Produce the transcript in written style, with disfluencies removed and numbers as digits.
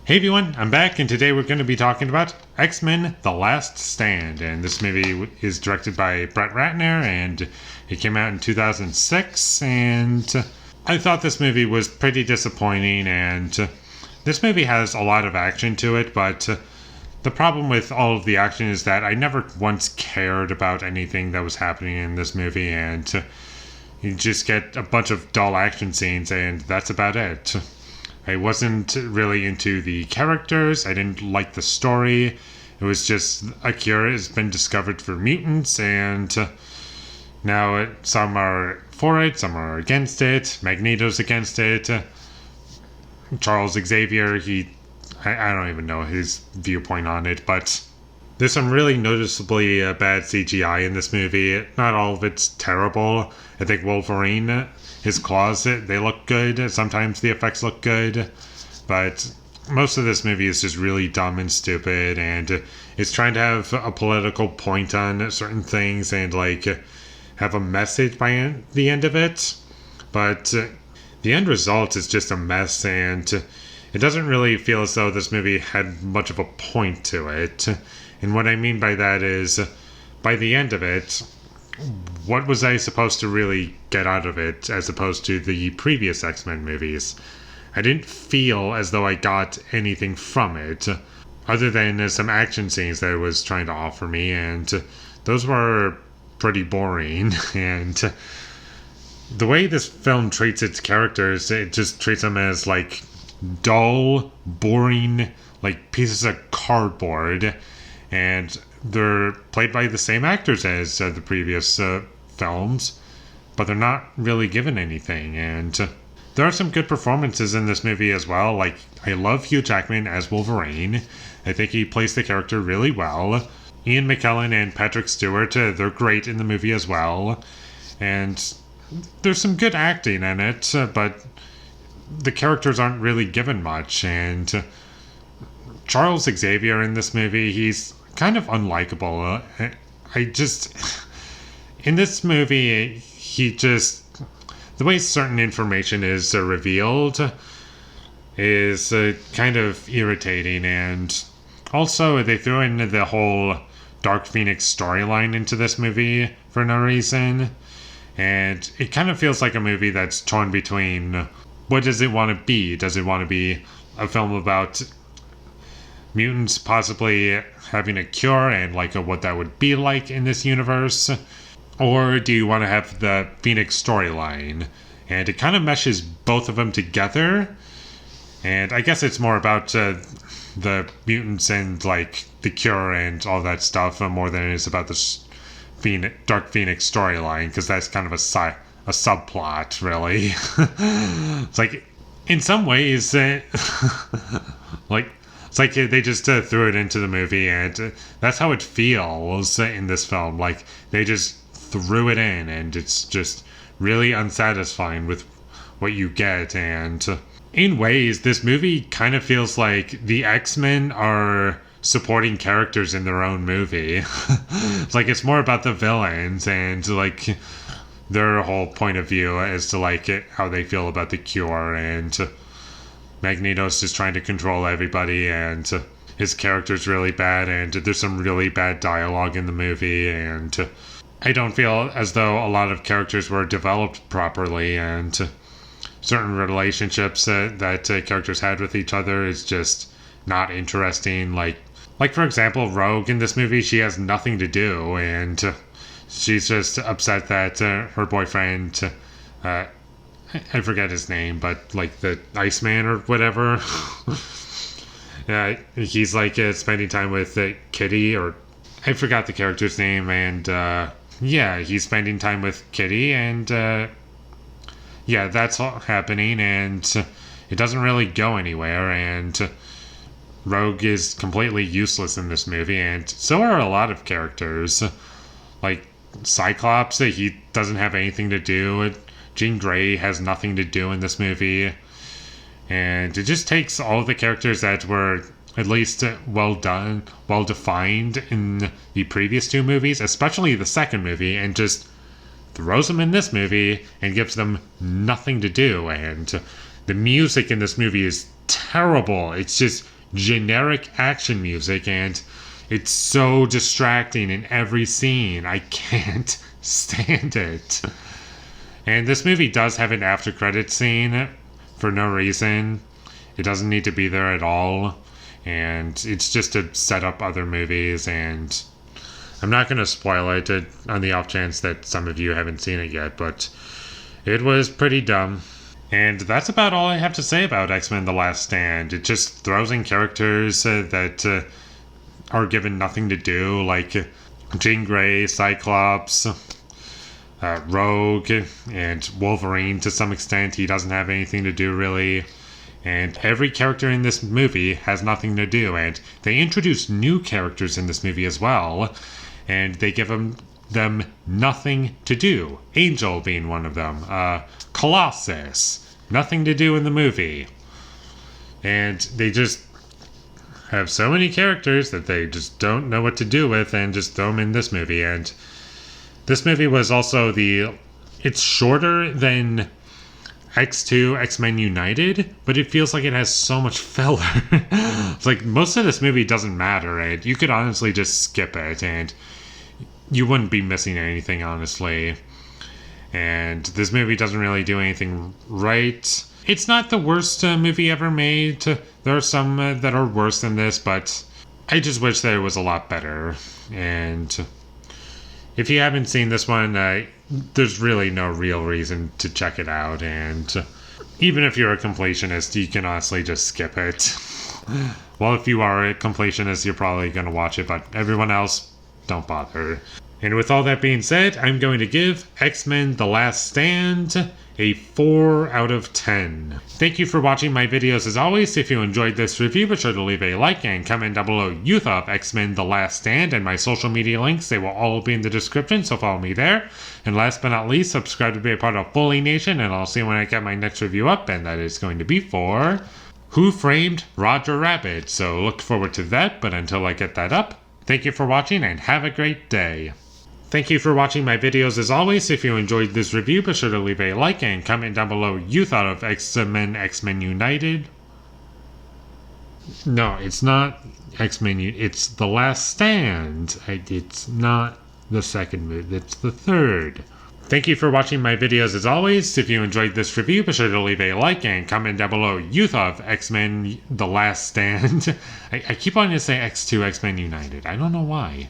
Hey everyone, I'm back, and today we're going to be talking about X-Men The Last Stand. And this movie is directed by Brett Ratner, and it came out in 2006. And I thought this movie was pretty disappointing, and this movie has a lot of action to it, but the problem with all of the action is that I never once cared about anything that was happening in this movie, and you just get a bunch of dull action scenes, and that's about it. I wasn't really into the characters. I didn't like the story. It was just a cure has been discovered for mutants, and now some are for it, some are against it. Magneto's against it. Charles Xavier, I don't even know his viewpoint on it, but there's some really noticeably bad CGI in this movie. Not all of it's terrible. I think Wolverine, his claws, they look good. Sometimes the effects look good. But most of this movie is just really dumb and stupid. And it's trying to have a political point on certain things and, have a message by the end of it. But the end result is just a mess. And it doesn't really feel as though this movie had much of a point to it. And what I mean by that is, by the end of it, what was I supposed to really get out of it as opposed to the previous X-Men movies? I didn't feel as though I got anything from it, other than some action scenes that it was trying to offer me, and those were pretty boring. And the way this film treats its characters, it just treats them as, dull, boring, pieces of cardboard. And they're played by the same actors as the previous films, but they're not really given anything. And there are some good performances in this movie as well. I love Hugh Jackman as Wolverine. I think he plays the character really well. Ian McKellen and Patrick Stewart, they're great in the movie as well. And there's some good acting in it, but the characters aren't really given much. And Charles Xavier in this movie, he's kind of unlikable. In this movie, the way certain information is revealed is kind of irritating. And also, they threw in the whole Dark Phoenix storyline into this movie for no reason. And it kind of feels like a movie that's torn between what does it want to be? Does it want to be a film about mutants possibly having a cure and what that would be like in this universe? Or do you want to have the Phoenix storyline? And it kind of meshes both of them together. And I guess it's more about the mutants and the cure and all that stuff more than it is about the Dark Phoenix storyline, because that's kind of a subplot, really. It's in some ways, it's like they just threw it into the movie, and that's how it feels in this film. They just threw it in, and it's just really unsatisfying with what you get. And in ways, this movie kind of feels like the X-Men are supporting characters in their own movie. It's more about the villains and their whole point of view as to how they feel about the cure, and Magneto's just trying to control everybody, and his character's really bad, and there's some really bad dialogue in the movie, and I don't feel as though a lot of characters were developed properly, and certain relationships that characters had with each other is just not interesting. For example, Rogue in this movie, she has nothing to do, and she's just upset that her boyfriend, I forget his name, but the Iceman or whatever, he's spending time with Kitty, or I forgot the character's name, and he's spending time with Kitty, and that's all happening, and it doesn't really go anywhere, and Rogue is completely useless in this movie, and so are a lot of characters. Cyclops, he doesn't have anything to do. Jean Grey has nothing to do in this movie. And it just takes all the characters that were at least well done, well defined in the previous two movies, especially the second movie, and just throws them in this movie and gives them nothing to do. And the music in this movie is terrible. It's just generic action music, and it's so distracting in every scene. I can't stand it. And this movie does have an after credit scene for no reason. It doesn't need to be there at all. And it's just to set up other movies, and I'm not going to spoil it on the off chance that some of you haven't seen it yet, but it was pretty dumb. And that's about all I have to say about X-Men The Last Stand. It just throws in characters that are given nothing to do, like Jean Grey, Cyclops, Rogue, and Wolverine to some extent. He doesn't have anything to do, really. And every character in this movie has nothing to do. And they introduce new characters in this movie as well. And they give them nothing to do. Angel being one of them. Colossus. Nothing to do in the movie. And they just have so many characters that they just don't know what to do with and just throw them in this movie. And this movie was also it's shorter than X2, X-Men United, but it feels like it has so much filler. It's like most of this movie doesn't matter, and you could honestly just skip it, and you wouldn't be missing anything, honestly. And this movie doesn't really do anything right. It's not the worst movie ever made. There are some that are worse than this, but I just wish that it was a lot better. And if you haven't seen this one, there's really no real reason to check it out, and even if you're a completionist, you can honestly just skip it. Well, if you are a completionist, you're probably going to watch it, but everyone else, don't bother. And with all that being said, I'm going to give X-Men The Last Stand a 4 out of 10. Thank you for watching my videos as always. If you enjoyed this review, be sure to leave a like and comment down below you thought of X-Men The Last Stand, and my social media links, they will all be in the description, so follow me there. And last but not least, subscribe to be a part of Foley Nation, and I'll see you when I get my next review up, and that is going to be for Who Framed Roger Rabbit. So look forward to that, but until I get that up, thank you for watching and have a great day. Thank you for watching my videos as always. If you enjoyed this review, be sure to leave a like and comment down below you thought of X-Men United. No, it's not X-Men, it's The Last Stand. It's not the second movie, it's the third. Thank you for watching my videos as always. If you enjoyed this review, be sure to leave a like and comment down below you thought of X-Men The Last Stand. I keep wanting to say X2 X-Men United. I don't know why.